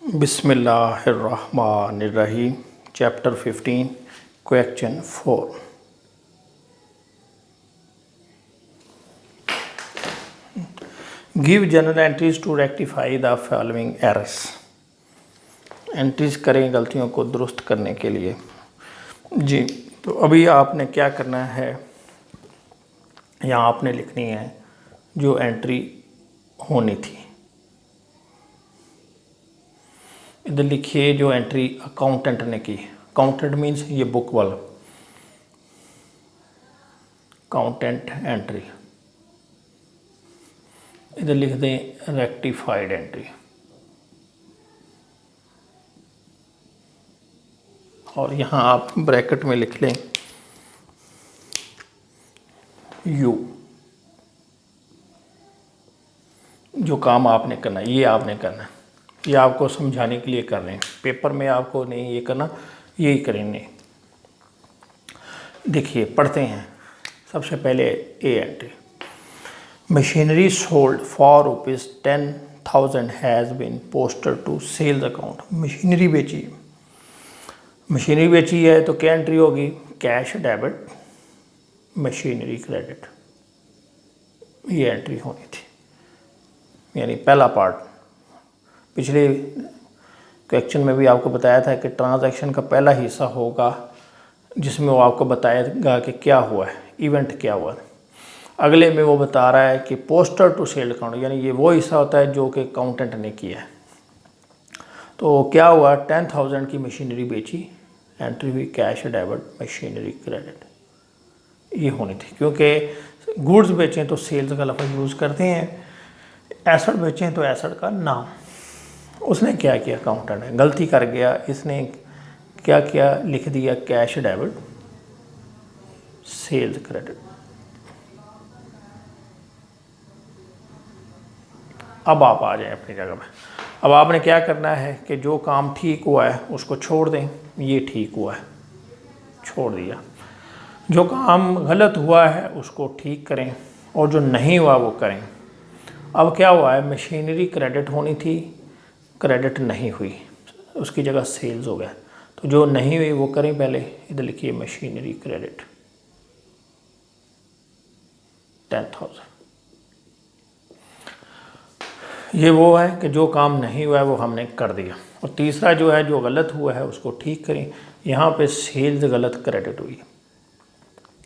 बिस्मिल्लाहिर्रहमानिर्रहीम। Chapter 15 question 4। Give journal entries to rectify the following errors. Entries करें गलतियों को दुरुस्त करने के लिए। जी, तो अभी आपने क्या करना है, यहाँ आपने लिखनी है जो एंट्री होनी थी। इधर लिखिए जो एंट्री अकाउंटेंट ने की। अकाउंटेंट मीन्स ये बुक वाला, अकाउंटेंट एंट्री। इधर लिख दें रेक्टिफाइड एंट्री, और यहाँ आप ब्रैकेट में लिख लें यू। जो काम आपने करना है ये आपने करना है, ये आपको समझाने के लिए कर रहे हैं। पेपर में आपको नहीं ये करना, यही करेंगे। देखिए पढ़ते हैं। सबसे पहले A entry, machinery sold for ₹10,000 has been posted to sales account. Machinery बेची, मशीनरी बेची है तो क्या एंट्री होगी? कैश डेबिट, मशीनरी क्रेडिट, ये एंट्री होनी थी। यानी पहला पार्ट। पिछले क्वेश्चन में भी आपको बताया था कि ट्रांजैक्शन का पहला हिस्सा होगा जिसमें वो आपको बताएगा कि क्या हुआ है, इवेंट क्या हुआ है। अगले में वो बता रहा है कि पोस्टर टू सेल अकाउंट, यानी ये वो हिस्सा होता है जो कि अकाउंटेंट ने किया है। तो क्या हुआ? 10,000 की मशीनरी बेची, एंट्री हुई कैश डेबिट मशीनरी क्रेडिट, ये होनी थी। क्योंकि गुड्स बेचें तो सेल्स का लफ्ज़ यूज़ करते हैं, एसेट बेचें तो एसेट का नाम। उसने क्या किया? अकाउंटेंट ने गलती कर गया, इसने क्या किया? लिख दिया कैश डेबिट सेल्स क्रेडिट। अब आप आ जाएं अपनी जगह पे। अब आपने क्या करना है कि जो काम ठीक हुआ है उसको छोड़ दें। ये ठीक हुआ है, छोड़ दिया। जो काम गलत हुआ है उसको ठीक करें, और जो नहीं हुआ वो करें। अब क्या हुआ है? मशीनरी क्रेडिट होनी थी, क्रेडिट नहीं हुई, उसकी जगह सेल्स हो गया। तो जो नहीं हुई वो करें पहले। इधर लिखिए मशीनरी क्रेडिट 10,000। ये वो है कि जो काम नहीं हुआ है वो हमने कर दिया। और तीसरा जो है जो गलत हुआ है उसको ठीक करें। यहाँ पे सेल्स गलत क्रेडिट हुई,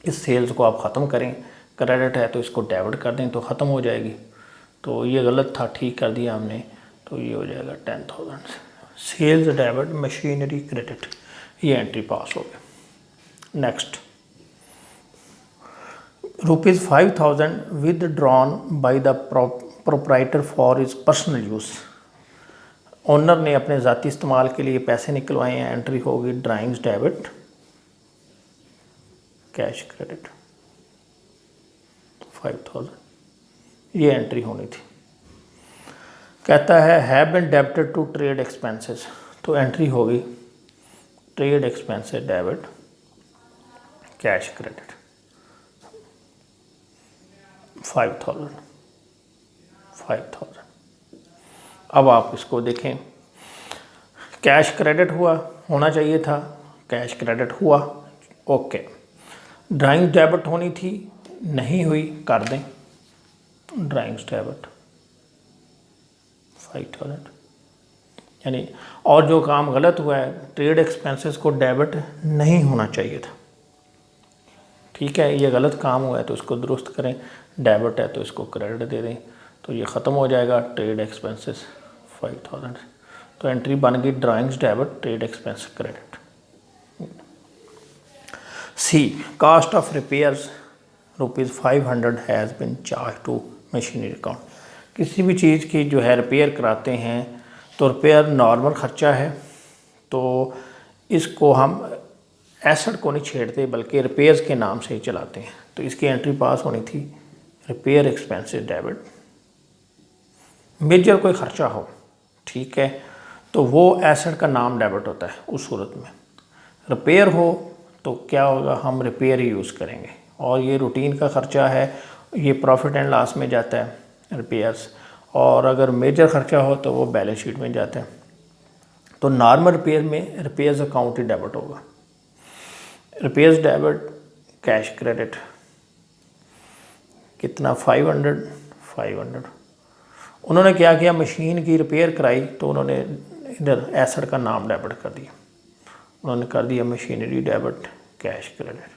इस सेल्स को आप ख़त्म करें। क्रेडिट है तो इसको डेबिट कर दें तो ख़त्म हो जाएगी। तो ये गलत था, ठीक कर दिया हमने, तो ये हो जाएगा 10,000 सेल्स डेबिट मशीनरी क्रेडिट। ये एंट्री पास हो गया। Next, ₹5,000 withdrawn by the proprietor for is personal use. Owner ने अपने ज़ाती इस्तेमाल के लिए पैसे निकलवाए हैं, एंट्री होगी ड्राइंग्स डेबिट कैश क्रेडिट 5,000, ये एंट्री होनी थी। कहता है have been debited to trade expenses, तो एंट्री होगी trade expenses debit cash credit 5,000। अब आप इसको देखें, कैश क्रेडिट हुआ, होना चाहिए था, कैश क्रेडिट हुआ, ओके। ड्राइंग डेबिट होनी थी, नहीं हुई, कर दें ड्राइंग्स डेबिट 5,000। यानी और जो काम गलत हुआ है, ट्रेड एक्सपेंसेस को डेबिट नहीं होना चाहिए था। ठीक है, ये गलत काम हुआ है तो इसको दुरुस्त करें। डेबिट है तो इसको क्रेडिट दे दें, तो ये ख़त्म हो जाएगा ट्रेड एक्सपेंसेस 5,000। तो एंट्री बन गई drawings debit trade expense credit. C, cost of repairs ₹500 has been charge to machinery account. किसी भी चीज़ की जो है रिपेयर कराते हैं तो रिपेयर नॉर्मल ख़र्चा है, तो इसको हम एसेट को नहीं छेड़ते बल्कि रिपेयर्स के नाम से ही चलाते हैं। तो इसकी एंट्री पास होनी थी रिपेयर एक्सपेंसेस डेबिट। मेजर कोई ख़र्चा हो, ठीक है, तो वो एसेट का नाम डेबिट होता है उस सूरत में। रिपेयर हो तो क्या होगा? हम रिपेयर ही यूज़ करेंगे। और ये रूटीन का ख़र्चा है, ये प्रॉफिट एंड लॉस में जाता है रिपेयर्स। और अगर मेजर ख़र्चा हो तो वो बैलेंस शीट में जाता है। तो नॉर्मल रिपेयर में रिपेयर्स अकाउंट ही डेबिट होगा। रिपेयर्स डेबिट कैश क्रेडिट कितना 500। उन्होंने क्या किया, मशीन की रिपेयर कराई तो उन्होंने इधर एसेट का नाम डेबिट कर दिया, उन्होंने कर दिया मशीनरी डेबिट कैश क्रेडिट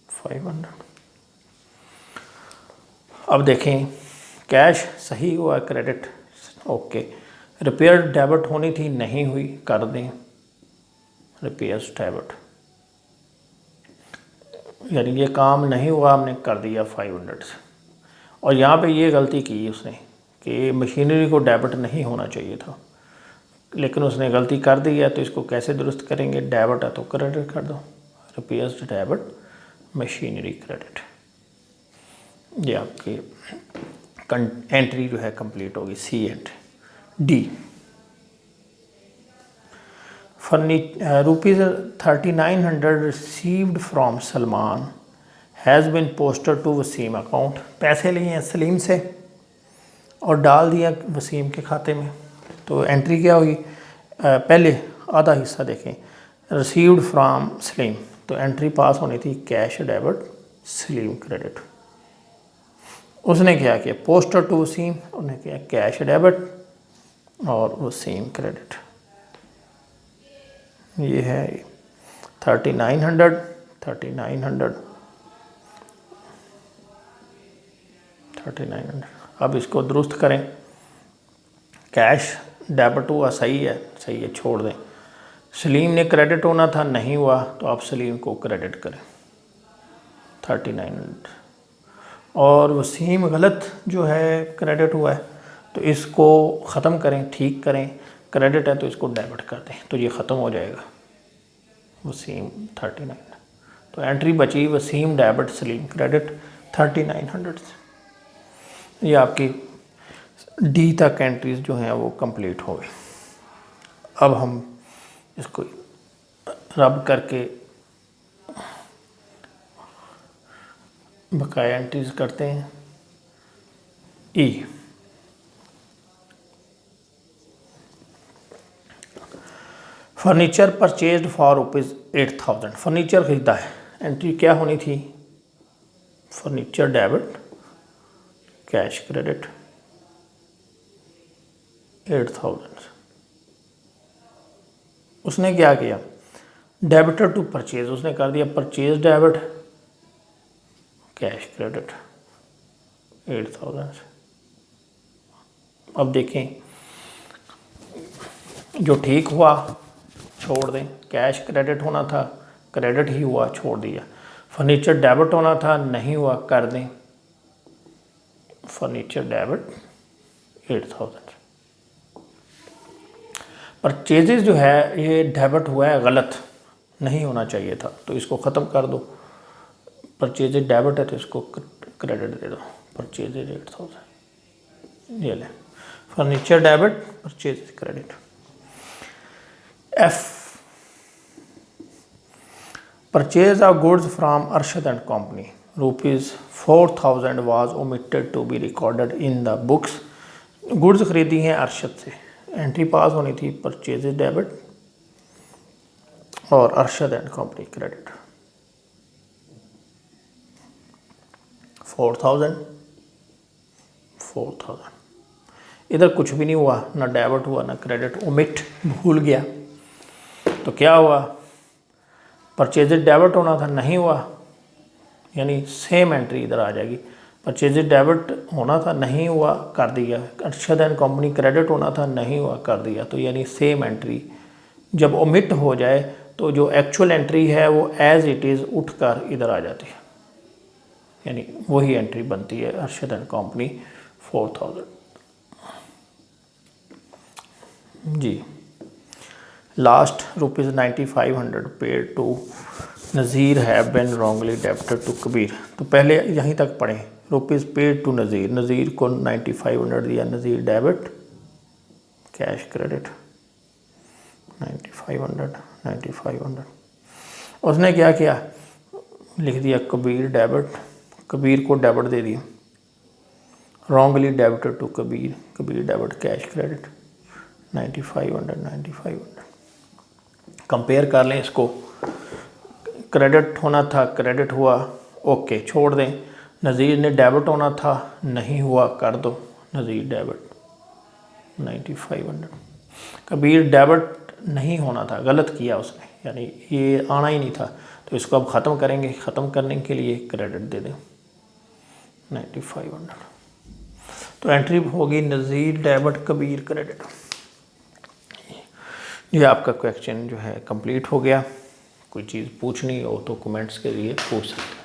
500। अब देखें कैश सही हुआ, क्रेडिट ओके। रिपेयर डेबिट होनी थी, नहीं हुई, कर दें रिपेयर्स डेबिट, यानी ये काम नहीं हुआ, हमने कर दिया 500 से। और यहाँ पे ये गलती की उसने कि मशीनरी को डेबिट नहीं होना चाहिए था, लेकिन उसने गलती कर दी है, तो इसको कैसे दुरुस्त करेंगे, डेबिट है तो क्रेडिट कर दो, रिपेयर्स डेबिट मशीनरी क्रेडिट। ये आपकी एंट्री जो है कंप्लीट होगी, C entry. D rupees 3900 received from Salman has been posted to Waseem account. पैसे लिए हैं सलीम से और डाल दिया वसीम के खाते में, तो एंट्री क्या हुई, पहले आधा हिस्सा देखें, रिसीव्ड फ्रॉम सलीम, तो एंट्री पास होनी थी कैश डेबिट सलीम क्रेडिट। उसने क्या किया, पोस्टेड टू वसीम, उन्हें किया कैश डेबिट और वसीम क्रेडिट। ये है 3900। अब इसको दुरुस्त करें, कैश डेबिट हुआ, सही है, छोड़ दें। सलीम ने क्रेडिट होना था, नहीं हुआ, तो आप सलीम को क्रेडिट करें 3900। और वसीम गलत जो है क्रेडिट हुआ है, तो इसको ख़त्म करें, ठीक करें, क्रेडिट है तो इसको डेबिट कर दें, तो ये ख़त्म हो जाएगा वसीम 39। तो एंट्री बची वसीम डेबिट सलीम क्रेडिट 3900 से। ये आपकी डी तक एंट्रीज जो हैं वो कंप्लीट हो गई। अब हम इसको रब करके बकाया एंट्रीज करते हैं। ई फर्नीचर परचेज्ड फॉर ₹8000। फर्नीचर ख़रीदा है, एंट्री क्या होनी थी, फर्नीचर डेबिट कैश क्रेडिट 8000। उसने क्या किया, डेबिटर टू परचेज, उसने कर दिया परचेज डेबिट कैश क्रेडिट 8000। अब देखें जो ठीक हुआ छोड़ दें, कैश क्रेडिट होना था, क्रेडिट ही हुआ, छोड़ दिया। फर्नीचर डेबिट होना था, नहीं हुआ, कर दें फर्नीचर डेबिट 8000। परचेजेस जो है ये डेबिट हुआ है, गलत नहीं होना चाहिए था, तो इसको ख़त्म कर दो। परचेजेस डेबिट है तो इसको क्रेडिट दे दो, परचेजेस 8000। ये ले furniture debit purchases credit. F purchase of goods from Arshad and company ₹4000 was omitted to be recorded in the books. Goods खरीदी हैं अरशद से, एंट्री पास होनी थी परचेज डेबिट और अरशद एंड कंपनी क्रेडिट 4000। इधर कुछ भी नहीं हुआ, ना डेबिट हुआ ना क्रेडिट, ओमिट भूल गया, तो क्या हुआ, परचेज डेबिट होना था, नहीं हुआ, यानी सेम एंट्री इधर आ जाएगी। परचेज डेबिट होना था, नहीं हुआ, कर दिया। अरशद एंड कंपनी क्रेडिट होना था, नहीं हुआ, कर दिया, तो यानी सेम एंट्री। जब ओमिट हो जाए तो जो एक्चुअल एंट्री है वो एज इट इज़ उठकर इधर आ जाती है, यानी वही एंट्री बनती है Arshad and company 4000। G last ₹9500 paid to Nazir have been wrongly debited to Kabir. तो पहले यहीं तक पढ़ें, rupees paid to Nazir, Nazir को 9500 दिया, नज़ीर डेबिट कैश क्रेडिट 9500। उसने क्या किया, लिख दिया कबीर डेबिट, कबीर को डेबिट दे दिया, wrongly debited to Kabir, Kabir debit cash credit 9500 compare कर लें इसको। क्रेडिट होना था, क्रेडिट हुआ, ओके छोड़ दें। नज़ीर ने डेबिट होना था, नहीं हुआ, कर दो नज़ीर डेबिट 9500। कबीर डेबिट नहीं होना था, गलत किया उसने, यानी ये आना ही नहीं था, तो इसको अब ख़त्म करेंगे। ख़त्म करने के लिए क्रेडिट दे दें 9500। तो एंट्री होगी नज़ीर डेबिट, कबीर क्रेडिट। ये आपका क्वेश्चन जो है कंप्लीट हो गया। कोई चीज़ पूछनी हो तो कमेंट्स के लिए पूछ सकते हैं।